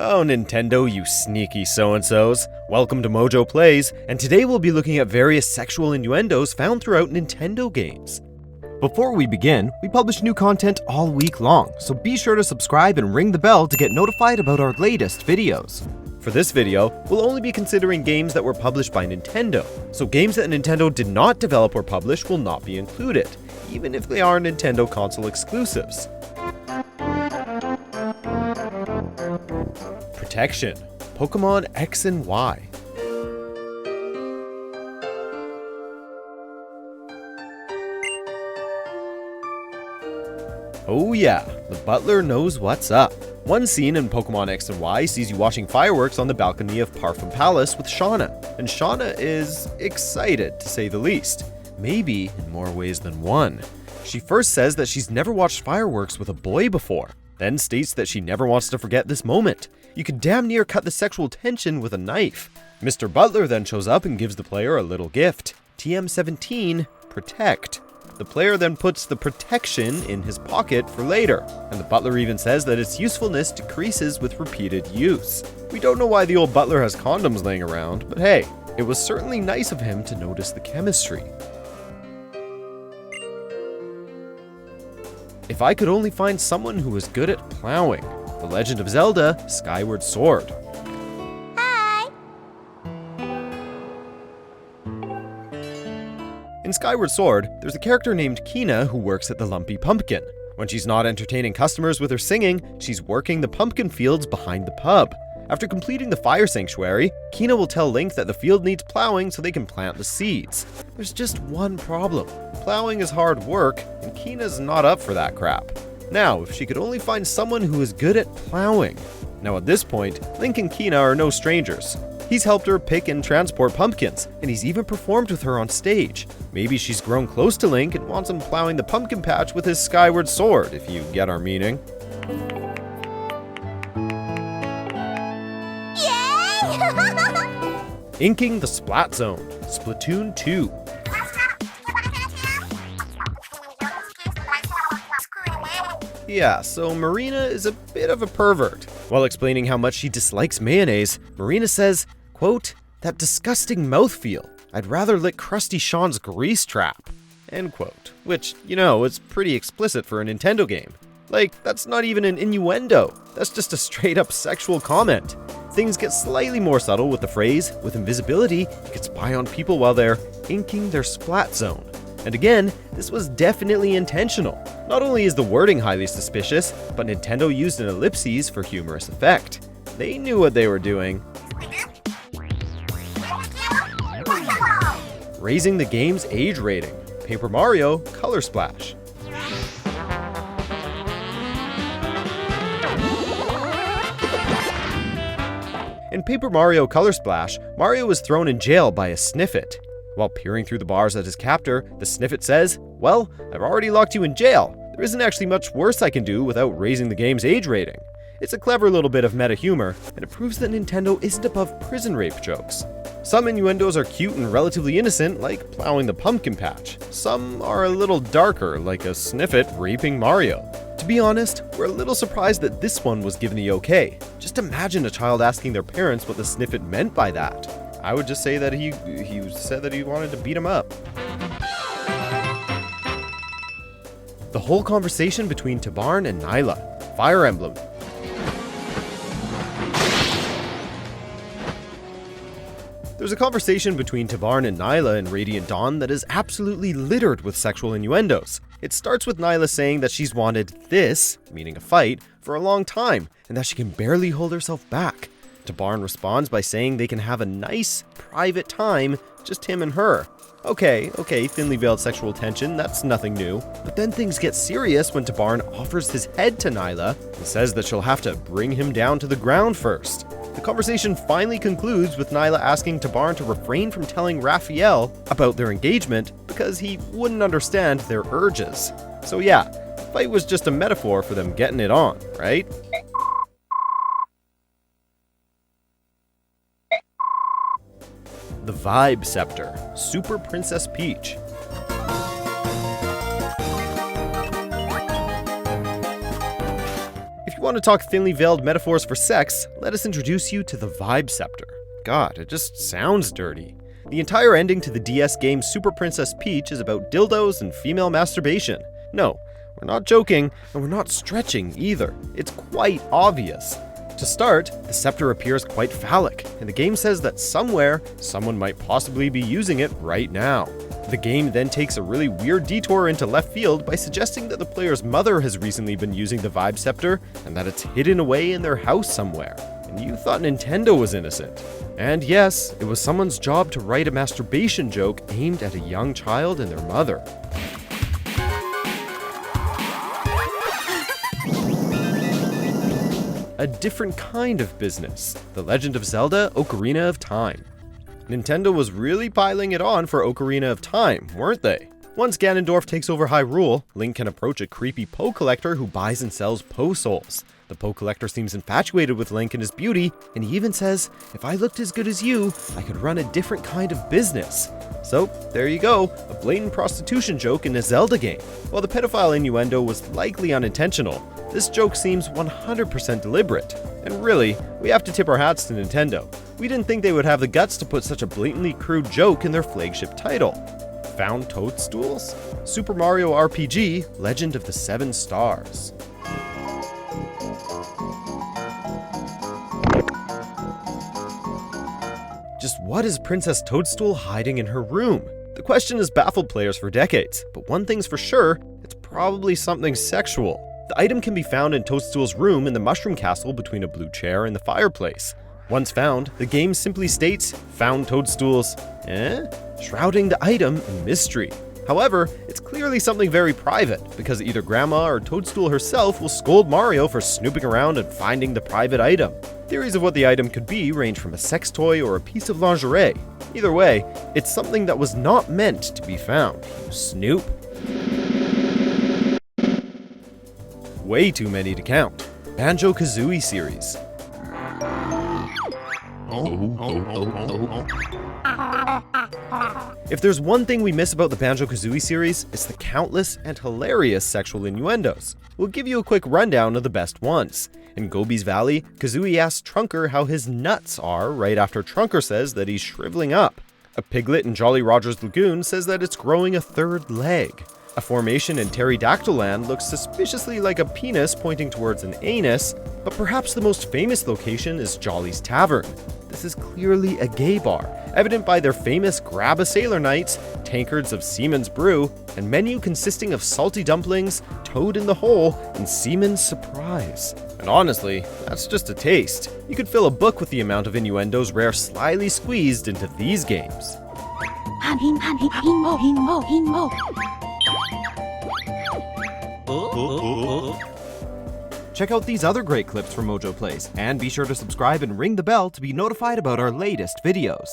Oh, Nintendo, you sneaky so-and-sos. Welcome to MojoPlays, and today we'll be looking at various sexual innuendos found throughout Nintendo games. Before we begin, we publish new content all week long, so be sure to subscribe and ring the bell to get notified about our latest videos. For this video, we'll only be considering games that were published by Nintendo, so games that Nintendo did not develop or publish will not be included, even if they are Nintendo console exclusives. Protection: Pokemon X and Y. Oh yeah, the butler knows what's up. One scene in Pokemon X and Y sees you watching fireworks on the balcony of Parfum Palace with Shauna, and Shauna is excited, to say the least. Maybe in more ways than one. She first says that she's never watched fireworks with a boy before, then states that she never wants to forget this moment. You could damn near cut the sexual tension with a knife. Mr. Butler then shows up and gives the player a little gift. TM17, Protect. The player then puts the protection in his pocket for later, and the butler even says that its usefulness decreases with repeated use. We don't know why the old butler has condoms laying around, but hey, it was certainly nice of him to notice the chemistry. If I could only find someone who was good at plowing. The Legend of Zelda: Skyward Sword. Hi! In Skyward Sword, there's a character named Kina who works at the Lumpy Pumpkin. When she's not entertaining customers with her singing, she's working the pumpkin fields behind the pub. After completing the fire sanctuary, Kina will tell Link that the field needs plowing so they can plant the seeds. There's just one problem. Plowing is hard work, and Kina's not up for that crap. Now, if she could only find someone who is good at plowing. Now at this point, Link and Kina are no strangers. He's helped her pick and transport pumpkins, and he's even performed with her on stage. Maybe she's grown close to Link and wants him plowing the pumpkin patch with his Skyward Sword, if you get our meaning. Yay! Inking the Splat Zone, Splatoon 2. Yeah, so Marina is a bit of a pervert. While explaining how much she dislikes mayonnaise, Marina says, quote, "That disgusting mouthfeel. I'd rather lick Krusty Sean's grease trap." End quote. Which, is pretty explicit for a Nintendo game. Like, that's not even an innuendo. That's just a straight up sexual comment. Things get slightly more subtle with the phrase, "With invisibility, you can spy on people while they're inking their splat zone." And again, this was definitely intentional. Not only is the wording highly suspicious, but Nintendo used an ellipses for humorous effect. They knew what they were doing. Raising the game's age rating. Paper Mario Color Splash. In Paper Mario Color Splash, Mario was thrown in jail by a Sniffet. While peering through the bars at his captor, the Sniffet says, "Well, I've already locked you in jail. There isn't actually much worse I can do without raising the game's age rating." It's a clever little bit of meta humor, and it proves that Nintendo isn't above prison rape jokes. Some innuendos are cute and relatively innocent, like plowing the pumpkin patch. Some are a little darker, like a Sniffet raping Mario. To be honest, we're a little surprised that this one was given the okay. Just imagine a child asking their parents what the Sniffet meant by that. I would just say that he said that he wanted to beat him up. The whole conversation between Tabarn and Nyla. Fire Emblem. There's a conversation between Tabarn and Nyla in Radiant Dawn that is absolutely littered with sexual innuendos. It starts with Nyla saying that she's wanted this, meaning a fight, for a long time, and that she can barely hold herself back. Tabarn responds by saying they can have a nice, private time, just him and her. Okay, thinly veiled sexual tension, that's nothing new. But then things get serious when Tabarn offers his head to Nyla and says that she'll have to bring him down to the ground first. The conversation finally concludes with Nyla asking Tabarn to refrain from telling Raphael about their engagement because he wouldn't understand their urges. So yeah, the fight was just a metaphor for them getting it on, right? The Vibe Scepter, Super Princess Peach. want to talk thinly veiled metaphors for sex, let us introduce you to the Vibe Scepter. God, it just sounds dirty. The entire ending to the DS game Super Princess Peach is about dildos and female masturbation. No, we're not joking, and we're not stretching either. It's quite obvious. To start, the scepter appears quite phallic, and the game says that somewhere, someone might possibly be using it right now. The game then takes a really weird detour into left field by suggesting that the player's mother has recently been using the Vibe Scepter, and that it's hidden away in their house somewhere. And you thought Nintendo was innocent. And yes, it was someone's job to write a masturbation joke aimed at a young child and their mother. A different kind of business. The Legend of Zelda: Ocarina of Time. Nintendo was really piling it on for Ocarina of Time, weren't they? Once Ganondorf takes over Hyrule, Link can approach a creepy Poe collector who buys and sells Poe souls. The Poe collector seems infatuated with Link and his beauty, and he even says, "If I looked as good as you, I could run a different kind of business." So, there you go, a blatant prostitution joke in a Zelda game. While the pedophile innuendo was likely unintentional, this joke seems 100% deliberate. And really, we have to tip our hats to Nintendo. We didn't think they would have the guts to put such a blatantly crude joke in their flagship title. Found toadstools? Super Mario RPG: Legend of the Seven Stars. Just what is Princess Toadstool hiding in her room? The question has baffled players for decades, but one thing's for sure, it's probably something sexual. The item can be found in Toadstool's room in the Mushroom Castle between a blue chair and the fireplace. Once found, the game simply states, "Found toadstools," shrouding the item in mystery. However, it's clearly something very private, because either Grandma or Toadstool herself will scold Mario for snooping around and finding the private item. Theories of what the item could be range from a sex toy or a piece of lingerie. Either way, it's something that was not meant to be found, you snoop. Way too many to count. Banjo-Kazooie series. If there's one thing we miss about the Banjo-Kazooie series, it's the countless and hilarious sexual innuendos. We'll give you a quick rundown of the best ones. In Gobi's Valley, Kazooie asks Trunker how his nuts are right after Trunker says that he's shriveling up. A piglet in Jolly Roger's Lagoon says that it's growing a third leg. A formation in Pterodactyl Land looks suspiciously like a penis pointing towards an anus, but perhaps the most famous location is Jolly's Tavern. This is clearly a gay bar, evident by their famous Grab a Sailor Nights, tankards of Seaman's Brew, and menu consisting of salty dumplings, Toad in the Hole, and Seaman's Surprise. And honestly, that's just a taste. You could fill a book with the amount of innuendos Rare slyly squeezed into these games. Check out these other great clips from MojoPlays, and be sure to subscribe and ring the bell to be notified about our latest videos.